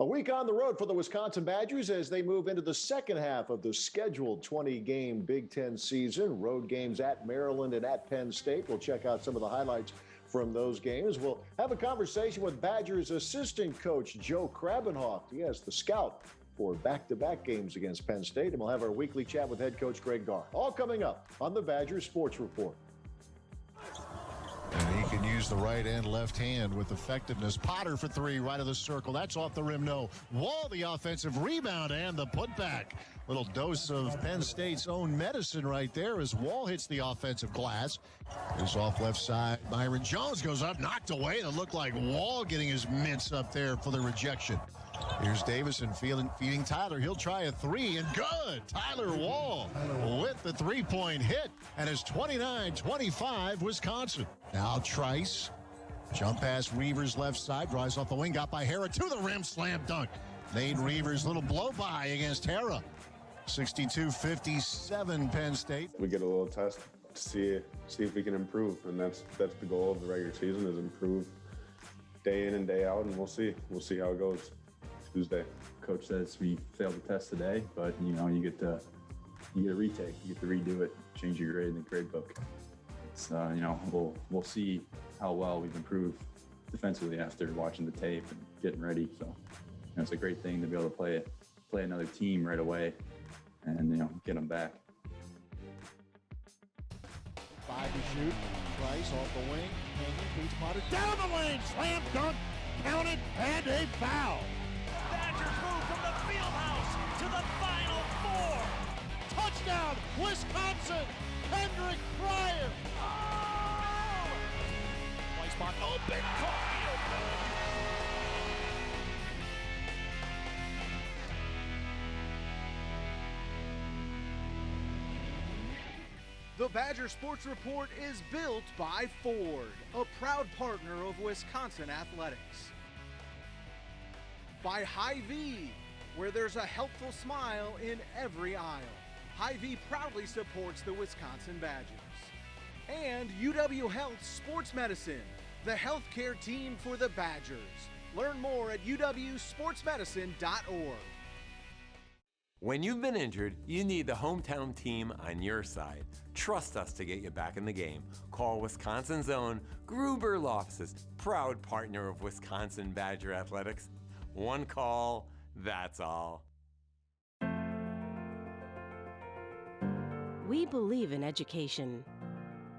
A week on the road for the Wisconsin Badgers as they move into the second half of the scheduled 20-game Big Ten season. Road games at Maryland and at Penn State. We'll check out some of the highlights from those games. We'll have a conversation with Badgers assistant coach Joe Krabbenhoft. He has the scout for back-to-back games against Penn State. And we'll have our weekly chat with head coach Coach Gard. All coming up on the Badgers Sports Report. And he can use the right and left hand with effectiveness. Potter for three, right of the circle. That's off the rim, no. Wall, the offensive rebound and the putback. Little dose of Penn State's own medicine right there as Wall hits the offensive glass. Is off left side. Byron Jones goes up, knocked away. It looked like Wall getting his mitts up there for the rejection. Here's Davison feeding Tyler. He'll try a three, and good. Tyler Wall with the three-point hit, and it's 29-25 Wisconsin. Now Trice, jump past Reavers left side, drives off the wing, got by Hara to the rim, slam dunk. Nate Reavers, little blow-by against Hara. 62-57 Penn State. We get a little test to see if we can improve, and that's the goal of the regular season, is improve day in and day out, and we'll see how it goes Tuesday. Coach says we failed the test today, but you get a retake, you get to redo it, change your grade in the grade book. It's we'll see how well we've improved defensively after watching the tape and getting ready. So it's a great thing to be able to play another team right away and get them back. 5 to shoot. Price off the wing. Beats Potter down the lane. Slam dunk. Counted and a foul. Badgers move from the field house to the Final Four. Touchdown, Wisconsin. Kendrick Pryor. Oh! Play spot open. The Badger Sports Report is built by Ford, a proud partner of Wisconsin athletics. By Hy-Vee, where there's a helpful smile in every aisle. Hy-Vee proudly supports the Wisconsin Badgers. And UW Health Sports Medicine, the healthcare team for the Badgers. Learn more at uwsportsmedicine.org. When you've been injured, you need the hometown team on your side. Trust us to get you back in the game. Call Wisconsin's own Gruber Law Offices, proud partner of Wisconsin Badger Athletics. One call, that's all. We believe in education.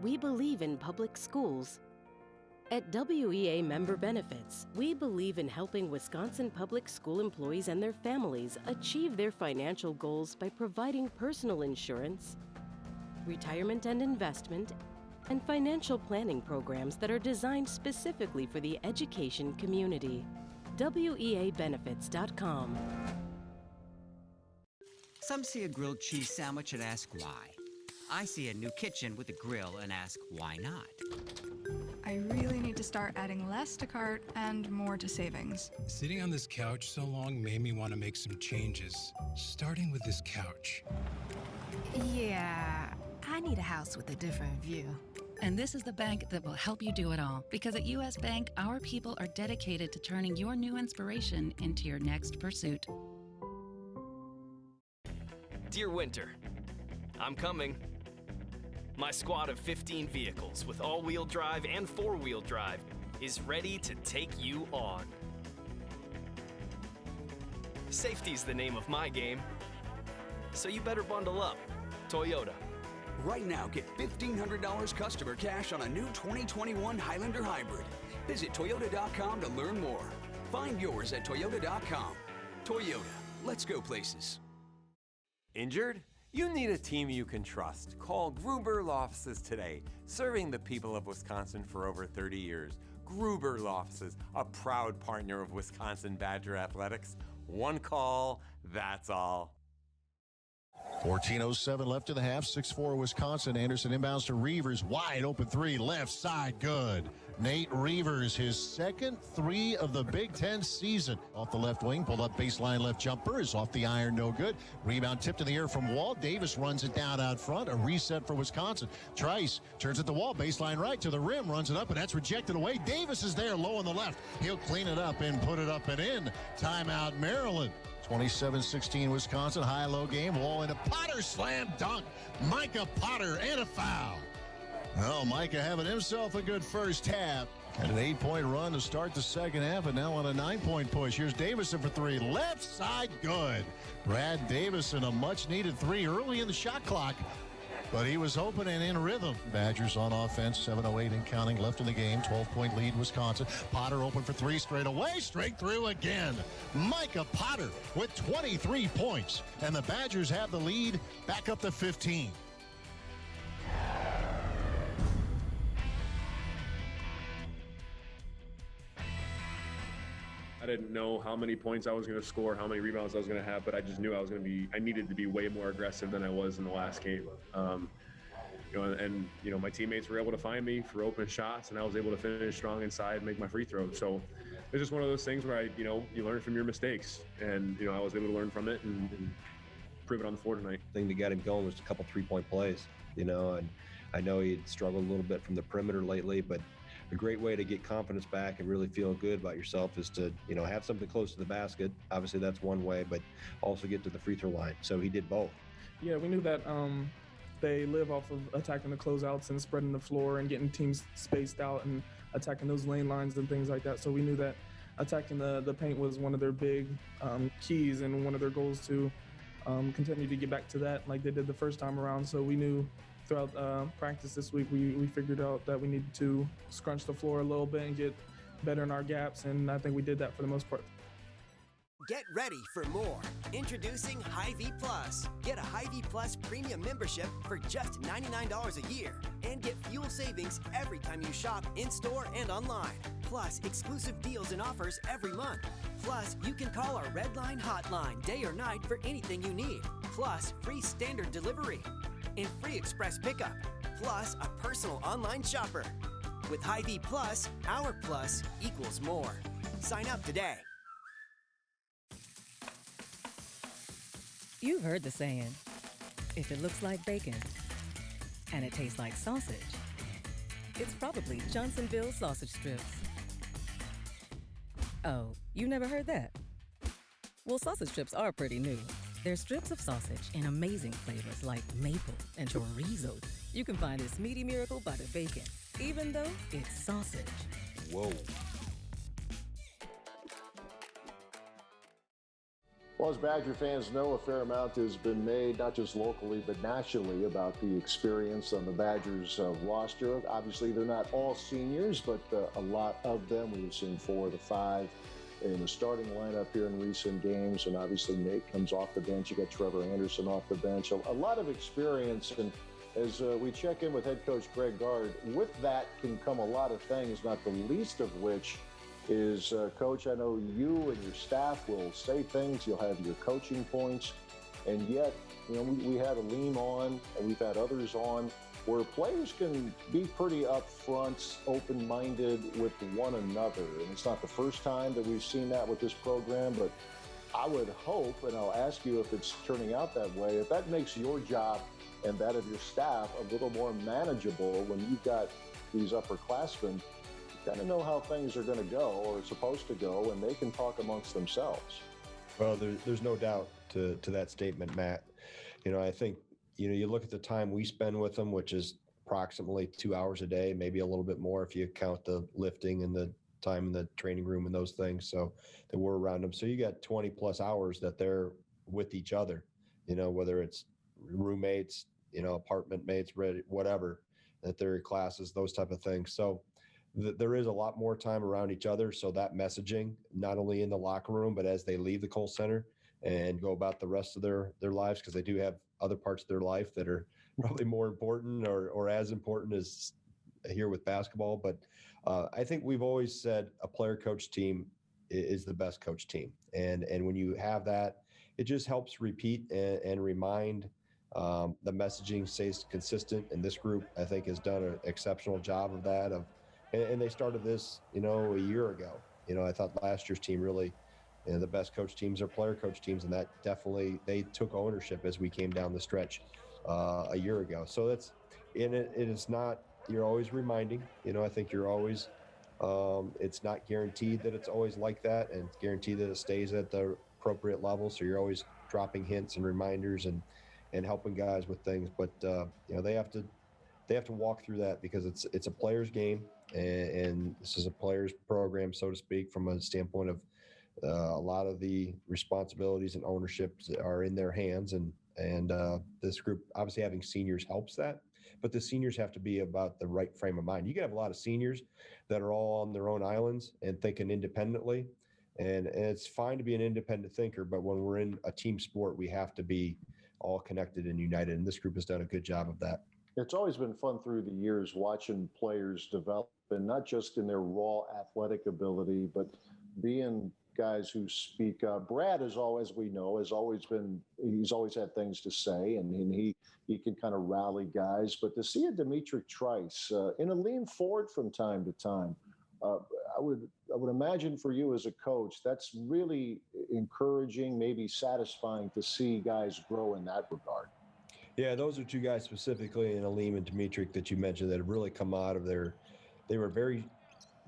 We believe in public schools. At WEA Member Benefits, we believe in helping Wisconsin public school employees and their families achieve their financial goals by providing personal insurance, retirement and investment, and financial planning programs that are designed specifically for the education community. WEAbenefits.com. Some see a grilled cheese sandwich and ask why. I see a new kitchen with a grill and ask why not. I really need to start adding less to cart and more to savings. Sitting on this couch so long made me want to make some changes, starting with this couch. Yeah, I need a house with a different view. And this is the bank that will help you do it all. Because at U.S. Bank, our people are dedicated to turning your new inspiration into your next pursuit. Dear Winter, I'm coming. My squad of 15 vehicles with all-wheel drive and four-wheel drive is ready to take you on. Safety's the name of my game, so you better bundle up. Toyota. Right now, get $1,500 customer cash on a new 2021 Highlander Hybrid. Visit Toyota.com to learn more. Find yours at Toyota.com. Toyota, let's go places. Injured? You need a team you can trust. Call Gruber Law Offices today, serving the people of Wisconsin for over 30 years. Gruber Law Offices, a proud partner of Wisconsin Badger Athletics. One call, that's all. 14:07 left in the half. 6-4 Wisconsin. Anderson inbounds to Reavers. Wide open three. Left side. Good. Nate Reavers, his second three of the Big Ten season. Off the left wing, pulled up baseline left jumper, is off the iron, no good. Rebound tipped in the air from Wall. Davis runs it down out front. A reset for Wisconsin. Trice turns it to Wall, baseline right to the rim, runs it up, and that's rejected away. Davis is there, low on the left. He'll clean it up and put it up and in. Timeout, Maryland. 27-16 Wisconsin, high-low game. Wall into Potter, slam dunk. Micah Potter and a foul. Well, Micah having himself a good first half. And an 8-point run to start the second half, and now on a 9-point push. Here's Davison for three. Left side, good. Brad Davison, a much-needed three early in the shot clock. But he was open and in rhythm. Badgers on offense, 7:08 and counting left in the game. 12-point lead, Wisconsin. Potter open for three straight away, straight through again. Micah Potter with 23 points. And the Badgers have the lead back up to 15. I didn't know how many points I was going to score, how many rebounds I was going to have, but I just knew I needed to be way more aggressive than I was in the last game. My teammates were able to find me for open shots, and I was able to finish strong inside, make my free throw. So it's just one of those things where you learn from your mistakes, and I was able to learn from it and prove it on the floor tonight. The thing to get him going was a couple 3-point plays, and I know he'd struggled a little bit from the perimeter lately, but a great way to get confidence back and really feel good about yourself is to, have something close to the basket. Obviously that's one way, but also get to the free throw line. So he did both. Yeah, we knew that they live off of attacking the closeouts and spreading the floor and getting teams spaced out and attacking those lane lines and things like that. So we knew that attacking the paint was one of their big keys and one of their goals to continue to get back to that like they did the first time around. So we knew throughout practice this week, we figured out that we needed to scrunch the floor a little bit and get better in our gaps, and I think we did that for the most part. Get ready for more. Introducing Hy-Vee Plus. Get a Hy-Vee Plus premium membership for just $99 a year and get fuel savings every time you shop in-store and online. Plus, exclusive deals and offers every month. Plus, you can call our Red Line hotline day or night for anything you need. Plus, free standard delivery and free express pickup. Plus, a personal online shopper. With Hy-Vee Plus, our plus equals more. Sign up today. You've heard the saying, if it looks like bacon and it tastes like sausage, it's probably Johnsonville sausage strips. Oh, you never heard that? Well, sausage strips are pretty new. They're strips of sausage in amazing flavors like maple and chorizo. You can find this meaty miracle butter bacon, even though it's sausage. Whoa. Well, as Badger fans know, a fair amount has been made, not just locally, but nationally, about the experience on the Badgers roster. Obviously, they're not all seniors, but a lot of them. We've seen 4 of the 5 in the starting lineup here in recent games, and obviously Nate comes off the bench. You got Trevor Anderson off the bench. A lot of experience, and as we check in with head coach Coach Gard, with that can come a lot of things, not the least of which is, Coach, I know you and your staff will say things, you'll have your coaching points, and yet, we had a lean on, and we've had others on, where players can be pretty upfront, open-minded with one another. And it's not the first time that we've seen that with this program, but I would hope, and I'll ask you if it's turning out that way, if that makes your job and that of your staff a little more manageable when you've got these upperclassmen. Kind of know how things are going to go or supposed to go, and they can talk amongst themselves. Well, there's no doubt to that statement, Matt. I think, you look at the time we spend with them, which is approximately 2 hours a day, maybe a little bit more if you count the lifting and the time in the training room and those things. So that we're around them. So you got 20 plus hours that they're with each other, whether it's roommates, apartment mates, whatever, that they're in classes, those type of things. So there is a lot more time around each other. So that messaging, not only in the locker room, but as they leave the Kohl Center and go about the rest of their lives, because they do have other parts of their life that are probably more important or as important as here with basketball. But I think we've always said a player coach team is the best coach team. And when you have that, it just helps repeat and remind. The messaging stays consistent, and this group, I think, has done an exceptional job of that, of and they started this, a year ago. I thought last year's team really, the best coach teams are player coach teams, and that definitely they took ownership as we came down the stretch a year ago. So that's, and it is not. You're always reminding. I think you're always. It's not guaranteed that it's always like that, and it's guaranteed that it stays at the appropriate level. So you're always dropping hints and reminders and helping guys with things. But they have to walk through that because it's a player's game, and this is a player's program, so to speak, from a standpoint of a lot of the responsibilities and ownerships are in their hands, and this group obviously having seniors helps that. But the seniors have to be about the right frame of mind. You can have a lot of seniors that are all on their own islands and thinking independently, and it's fine to be an independent thinker. But when we're in a team sport, we have to be all connected and united. And this group has done a good job of that. It's always been fun through the years watching players develop, and not just in their raw athletic ability, but being guys who speak up. Brad, as we know, he's always had things to say, and he can kind of rally guys. But to see a Dimitri Trice in a lean forward from time to time, I would imagine for you as a coach, that's really encouraging, maybe satisfying to see guys grow in that regard. Yeah, those are two guys specifically in Aleem and Dimitri that you mentioned that have really come out of they were very,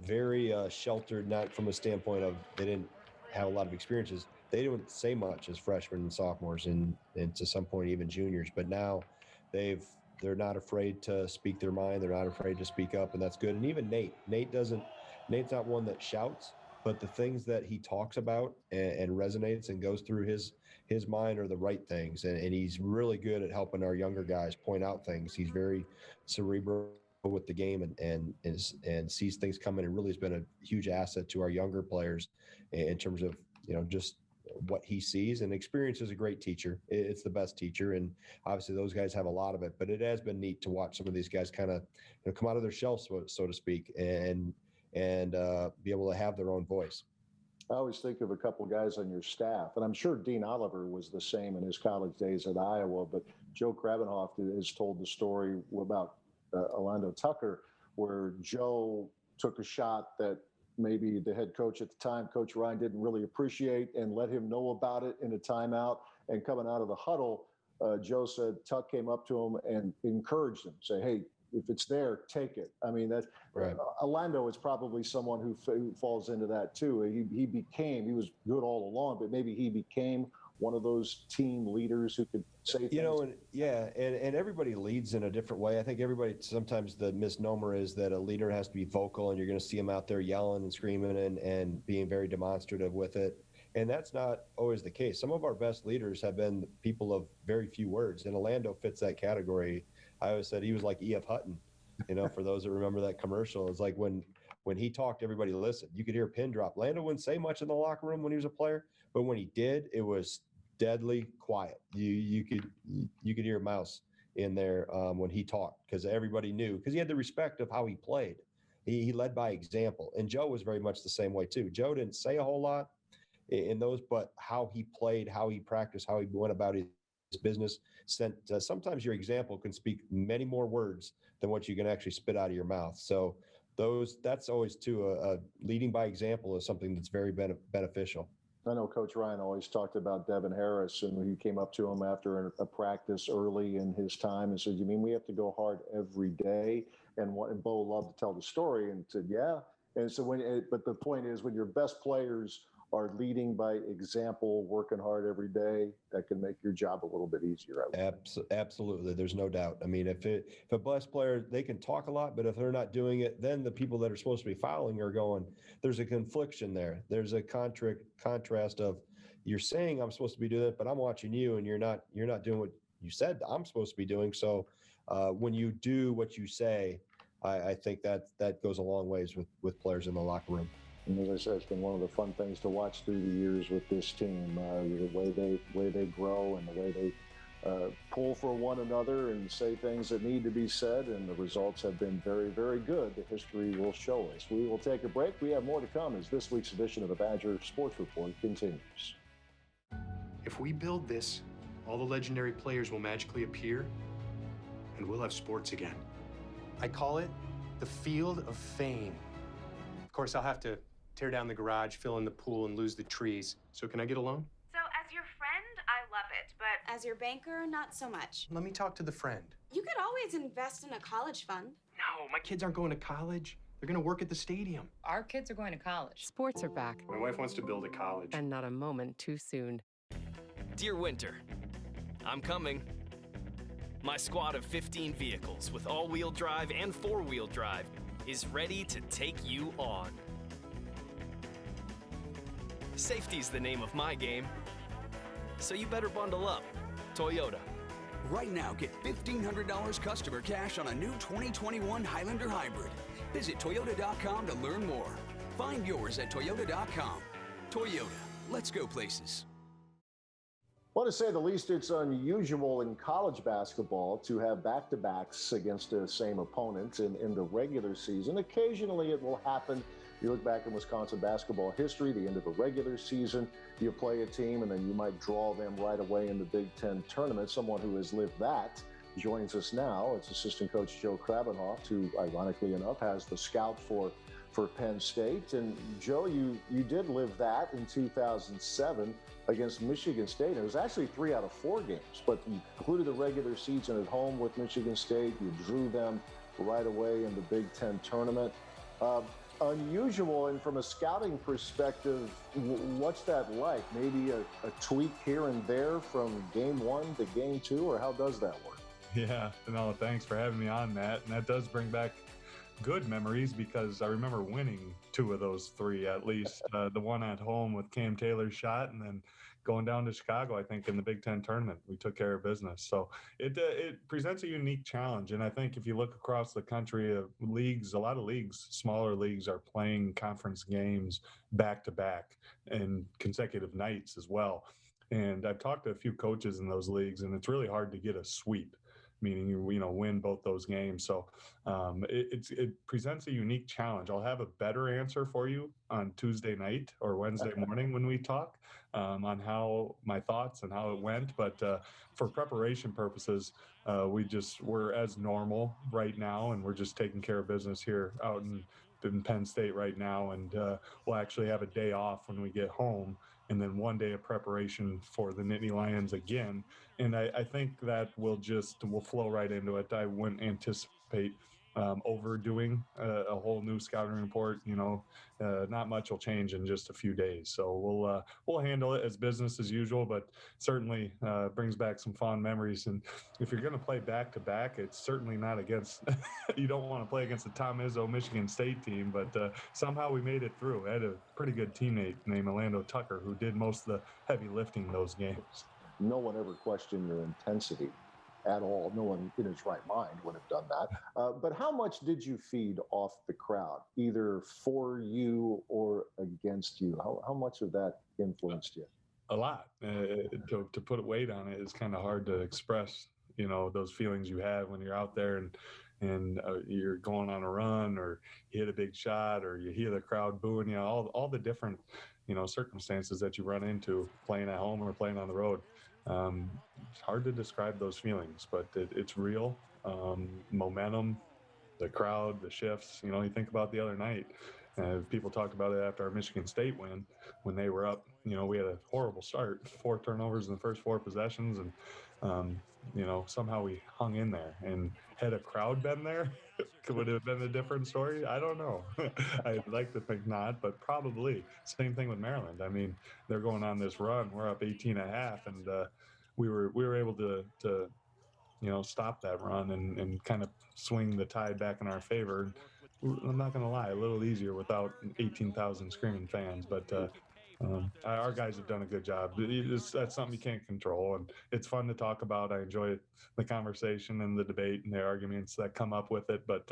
very sheltered, not from a standpoint of they didn't have a lot of experiences. They didn't say much as freshmen and sophomores and to some point even juniors, but now they're not afraid to speak their mind. They're not afraid to speak up, and that's good. And even Nate's not one that shouts, but the things that he talks about and resonates and goes through his mind are the right things. And he's really good at helping our younger guys point out things. He's very cerebral with the game and sees things coming, and really has been a huge asset to our younger players in terms of, just what he sees. And experience is a great teacher. It's the best teacher. And obviously those guys have a lot of it, but it has been neat to watch some of these guys kind of come out of their shell, so to speak, and be able to have their own voice. I always think of a couple guys on your staff, and I'm sure Dean Oliver was the same in his college days at Iowa, but Joe Krabbenhoft has told the story about Orlando Tucker, where Joe took a shot that maybe the head coach at the time, Coach Ryan, didn't really appreciate and let him know about it in a timeout. And coming out of the huddle, Joe said Tuck came up to him and encouraged him, say, hey, if it's there, take it. I mean, that's right. Orlando is probably someone who falls into that too. He was good all along, but maybe he became one of those team leaders who could say things. And everybody leads in a different way. I think sometimes the misnomer is that a leader has to be vocal, and you're going to see him out there yelling and screaming and being very demonstrative with it. And that's not always the case. Some of our best leaders have been people of very few words, and Orlando fits that category. I always said he was like E.F. Hutton, for those that remember that commercial. It's like when he talked, everybody listened. You could hear a pin drop. Orlando wouldn't say much in the locker room when he was a player, but when he did, it was deadly quiet. You could hear a mouse in there when he talked, because everybody knew, because he had the respect of how he played. He led by example, and Joe was very much the same way too. Joe didn't say a whole lot in those, but how he played, how he practiced, how he went about his business sent sometimes your example can speak many more words than what you can actually spit out of your mouth. So that's always too leading by example is something that's very beneficial. I know Coach Ryan always talked about Devin Harris, and he came up to him after a practice early in his time and said, you mean we have to go hard every day? And Bo loved to tell the story and said, yeah. And so but the point is, when your best players are leading by example, working hard every day, that can make your job a little bit easier. Absolutely. There's no doubt. I mean, if a best player, they can talk a lot, but if they're not doing it, then the people that are supposed to be fouling are going, there's a confliction there. There's a contrast of, you're saying I'm supposed to be doing it, but I'm watching you and you're not doing what you said I'm supposed to be doing. So when you do what you say, I think that goes a long ways with players in the locker room. And as I said, it's been one of the fun things to watch through the years with this team, the way they grow and the way they pull for one another and say things that need to be said, and the results have been very, very good. The history will show us. We will take a break. We have more to come as this week's edition of the Badger Sports Report continues. If we build this, all the legendary players will magically appear, and we'll have sports again. I call it the the field of fame. Of course, I'll have to tear down the garage, fill in the pool, and lose the trees. So can I get a loan? So as your friend, I love it, but as your banker, not so much. Let me talk to the friend. You could always invest in a college fund. No, my kids aren't going to college. They're going to work at the stadium. Our kids are going to college. Sports are back. My wife wants to build a college. And not a moment too soon. Dear Winter, I'm coming. My squad of 15 vehicles with all-wheel drive and four-wheel drive is ready to take you on. Safety's the name of my game, so you better bundle up. Toyota. Right now, get $1,500 customer cash on a new 2021 Highlander Hybrid. Visit Toyota.com to learn more. Find yours at Toyota.com. Toyota, let's go places. Well, to say the least, it's unusual in college basketball to have back-to-backs against the same opponent in the regular season. Occasionally it will happen. You look back in Wisconsin basketball history, the end of a regular season, you play a team and then you might draw them right away in the Big Ten tournament. Someone who has lived that joins us now. It's assistant coach Joe Krabbenhoft, who ironically enough has the scout for Penn State. And Joe, you did live that in 2007 against Michigan State. It was actually 3 out of 4 games, but you concluded the regular season at home with Michigan State. You drew them right away in the Big Ten tournament. Unusual, and from a scouting perspective, what's that like? Maybe a tweak here and there from game 1 to game 2, or how does that work? Yeah, no, thanks for having me on, Matt. And that does bring back good memories because I remember winning 2 of those 3 at least. The one at home with Cam Taylor's shot, and then going down to Chicago, I think, in the Big Ten tournament. We took care of business. So it presents a unique challenge. And I think if you look across the country, leagues, a lot of leagues, smaller leagues are playing conference games back-to-back and consecutive nights as well. And I've talked to a few coaches in those leagues, and it's really hard to get a sweep, meaning you win both those games. So it presents a unique challenge. I'll have a better answer for you on Tuesday night or Wednesday morning when we talk on how my thoughts and how it went. But for preparation purposes, we're as normal right now, and we're just taking care of business here out in Penn State right now. And we'll actually have a day off when we get home, and then 1 day of preparation for the Nittany Lions again. And I think that we'll flow right into it. I wouldn't anticipate overdoing a whole new scouting report. Not much will change in just a few days. So we'll handle it as business as usual, but certainly brings back some fond memories. And if you're going to play back-to-back, it's certainly not against – you don't want to play against the Tom Izzo Michigan State team, but somehow we made it through. I had a pretty good teammate named Orlando Tucker who did most of the heavy lifting those games. No one ever questioned your intensity at all. No one in his right mind would have done that. But how much did you feed off the crowd, either for you or against you? How much of that influenced you? A lot. To put weight on it is kind of hard to express, those feelings you have when you're out there and you're going on a run, or you hit a big shot, or you hear the crowd booing you, all the different, circumstances that you run into playing at home or playing on the road. It's hard to describe those feelings, but it's real. Momentum, the crowd, the shifts. You think about the other night. People talked about it after our Michigan State win when they were up. We had a horrible start, 4 turnovers in the first 4 possessions, and somehow we hung in there. And had a crowd been there, would it have been a different story? I don't know. I'd like to think not, but probably. Same thing with Maryland. I mean, they're going on this run. We're up 18.5, and we were able to stop that run and kind of swing the tide back in our favor. I'm not going to lie, a little easier without 18,000 screaming fans, but our guys have done a good job. That's something you can't control, and it's fun to talk about. I enjoy the conversation and the debate and the arguments that come up with it. But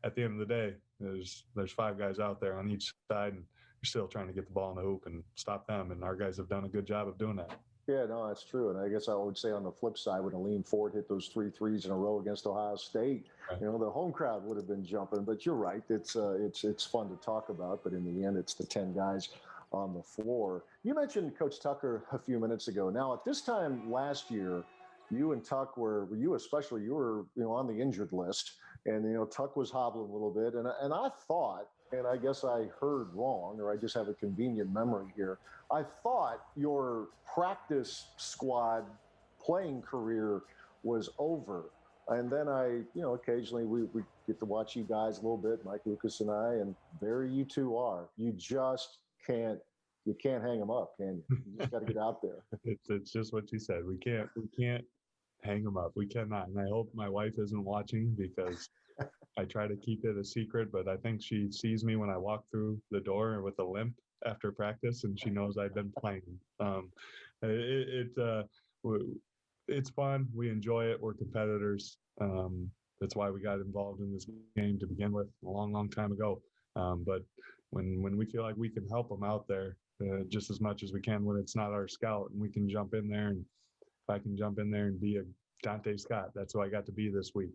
at the end of the day, there's 5 guys out there on each side, and you're still trying to get the ball in the hoop and stop them. And our guys have done a good job of doing that. Yeah, no, that's true. And I guess I would say on the flip side, when Aleem Ford hit those 3 threes in a row against Ohio State, right, the home crowd would have been jumping. But you're right. It's fun to talk about. But in the end, it's the 10 guys on the floor. You mentioned Coach Tucker a few minutes ago. Now, at this time last year, you and Tuck were you especially, you were, on the injured list, and, Tuck was hobbling a little bit. And I thought, and I guess I heard wrong, or I just have a convenient memory here. I thought your practice squad playing career was over. And then occasionally we get to watch you guys a little bit, Mike Lucas and I, and there you two are. You just can't hang them up, can you? You just got to get out there. It's just what you said. We can't hang them up. We cannot. And I hope my wife isn't watching, because I try to keep it a secret, but I think she sees me when I walk through the door with a limp after practice, and she knows I've been playing. It's fun. We enjoy it. We're competitors. That's why we got involved in this game to begin with a long, long time ago. But when we feel like we can help them out there just as much as we can when it's not our scout, and we can jump in there, and if I can jump in there and be a Dante Scott, that's who I got to be this week.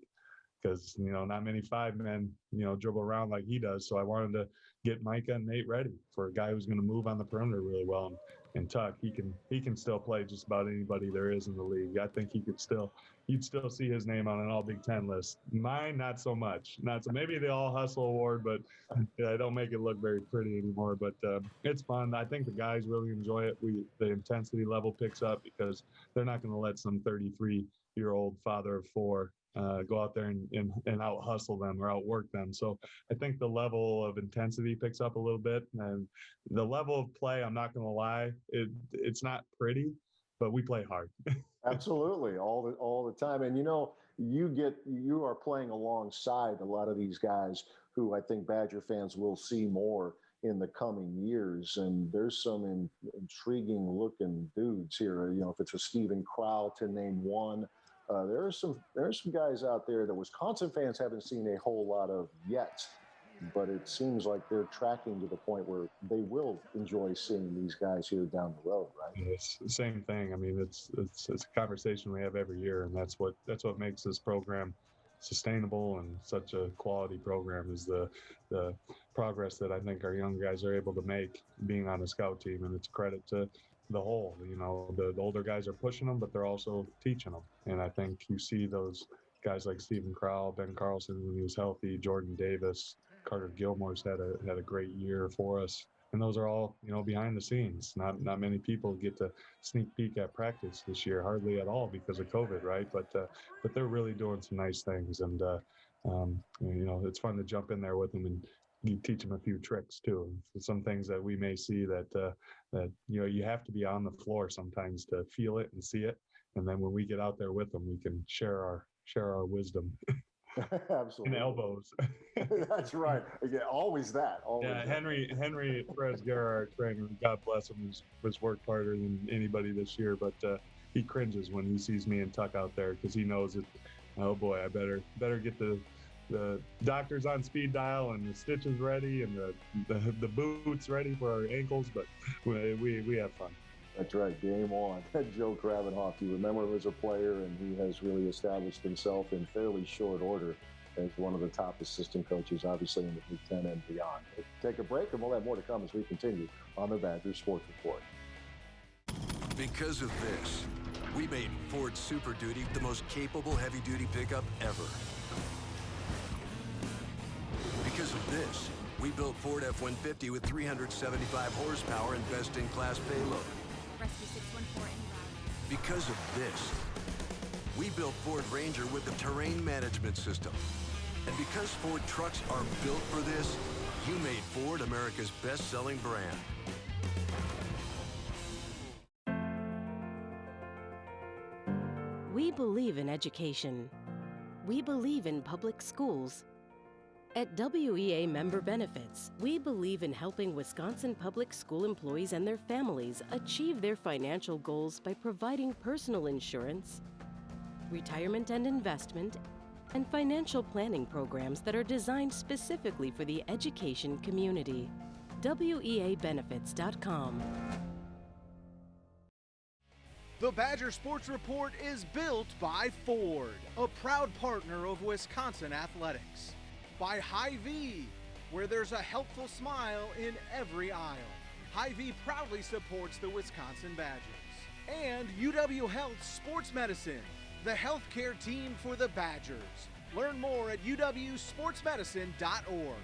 Because, not many 5-men, dribble around like he does. So I wanted to get Micah and Nate ready for a guy who's going to move on the perimeter really well. And Tuck, he can still play just about anybody there is in the league. I think you'd still see his name on an all Big Ten list. Mine, not so much. Maybe the All Hustle Award, but I don't make it look very pretty anymore. But it's fun. I think the guys really enjoy it. The intensity level picks up, because they're not going to let some 33-year-old father of 4 go out there and out hustle them or outwork them. So I think the level of intensity picks up a little bit, and the level of play, I'm not going to lie, it's not pretty, but we play hard. Absolutely, all the time. And you are playing alongside a lot of these guys who I think Badger fans will see more in the coming years. And there's some intriguing looking dudes here. If it's a Stephen Crowell to name one. There are some guys out there that Wisconsin fans haven't seen a whole lot of yet, but it seems like they're tracking to the point where they will enjoy seeing these guys here down the road, right? It's the same thing. I mean, it's a conversation we have every year, and that's what makes this program sustainable and such a quality program, is the progress that I think our young guys are able to make being on the scout team, and it's credit to the whole. The older guys are pushing them, but they're also teaching them. And I think you see those guys like Stephen Crowell, Ben Carlson when he was healthy, Jordan Davis, Carter Gilmore's had a great year for us. And those are all, behind the scenes. Not many people get to sneak peek at practice this year, hardly at all because of COVID, right? But they're really doing some nice things, and it's fun to jump in there with them and you teach them a few tricks too. Some things that we may see that you have to be on the floor sometimes to feel it and see it, and then when we get out there with them, we can share our wisdom. Absolutely. And elbows. That's right. Again, always that. Yeah, Henry Perez-Guerra, our trainer, God bless him, has worked harder than anybody this year, but he cringes when he sees me and Tuck out there, because he knows that, oh boy, I better get the doctors on speed dial and the stitches ready and the boots ready for our ankles, but we have fun. That's right. Game on. Joe Krabbenhoft, you remember him as a player, and he has really established himself in fairly short order as one of the top assistant coaches, obviously, in the Big Ten and beyond. We'll take a break, and we'll have more to come as we continue on the Badger Sports Report. Because of this, we made Ford Super Duty the most capable heavy-duty pickup ever. Because of this, we built Ford F-150 with 375 horsepower and best-in-class payload. Rescue 614 en route. Because of this, we built Ford Ranger with the terrain management system. And because Ford trucks are built for this, you made Ford America's best-selling brand. We believe in education. We believe in public schools. At WEA Member Benefits, we believe in helping Wisconsin public school employees and their families achieve their financial goals by providing personal insurance, retirement and investment, and financial planning programs that are designed specifically for the education community. WEAbenefits.com. The Badger Sports Report is built by Ford, a proud partner of Wisconsin athletics. By Hy-Vee, where there's a helpful smile in every aisle. Hy-Vee proudly supports the Wisconsin Badgers. And UW Health Sports Medicine, the healthcare team for the Badgers. Learn more at uwsportsmedicine.org.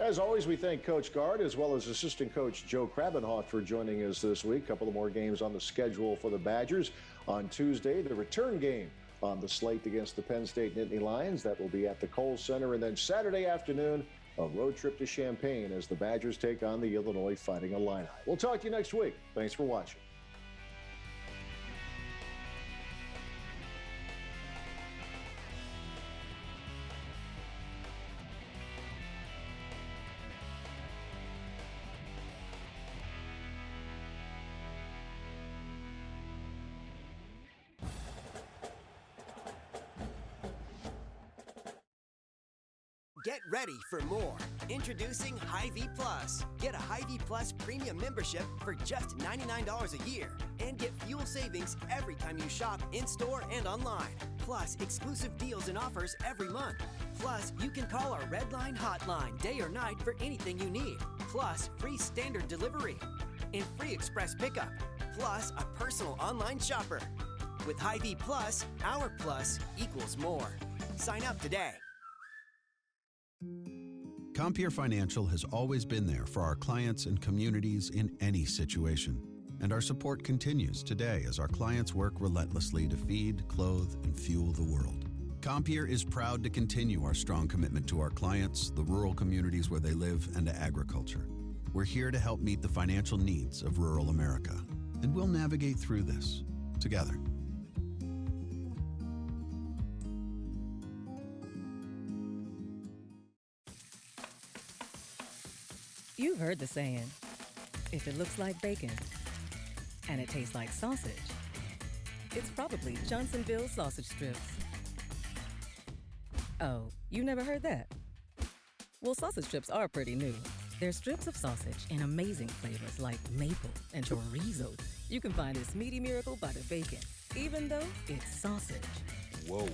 As always, we thank Coach Gard as well as assistant coach Joe Krabbenhoft for joining us this week. A couple of more games on the schedule for the Badgers. On Tuesday, the return game on the slate against the Penn State Nittany Lions. That will be at the Kohl Center. And then Saturday afternoon, a road trip to Champaign as the Badgers take on the Illinois Fighting Illini. We'll talk to you next week. Thanks for watching. Get ready for more. Introducing Hy-Vee Plus. Get a Hy-Vee Plus premium membership for just $99 a year and get fuel savings every time you shop in-store and online. Plus, exclusive deals and offers every month. Plus, you can call our Red Line hotline day or night for anything you need. Plus, free standard delivery and free express pickup. Plus, a personal online shopper. With Hy-Vee Plus, our plus equals more. Sign up today. Compeer Financial has always been there for our clients and communities in any situation. And our support continues today as our clients work relentlessly to feed, clothe, and fuel the world. Compeer is proud to continue our strong commitment to our clients, the rural communities where they live, and to agriculture. We're here to help meet the financial needs of rural America. And we'll navigate through this together. You've heard the saying, if it looks like bacon and it tastes like sausage, it's probably Johnsonville sausage strips. Oh, you never heard that? Well, sausage strips are pretty new. They're strips of sausage in amazing flavors like maple and chorizo. You can find this meaty miracle butter bacon, even though it's sausage. Whoa.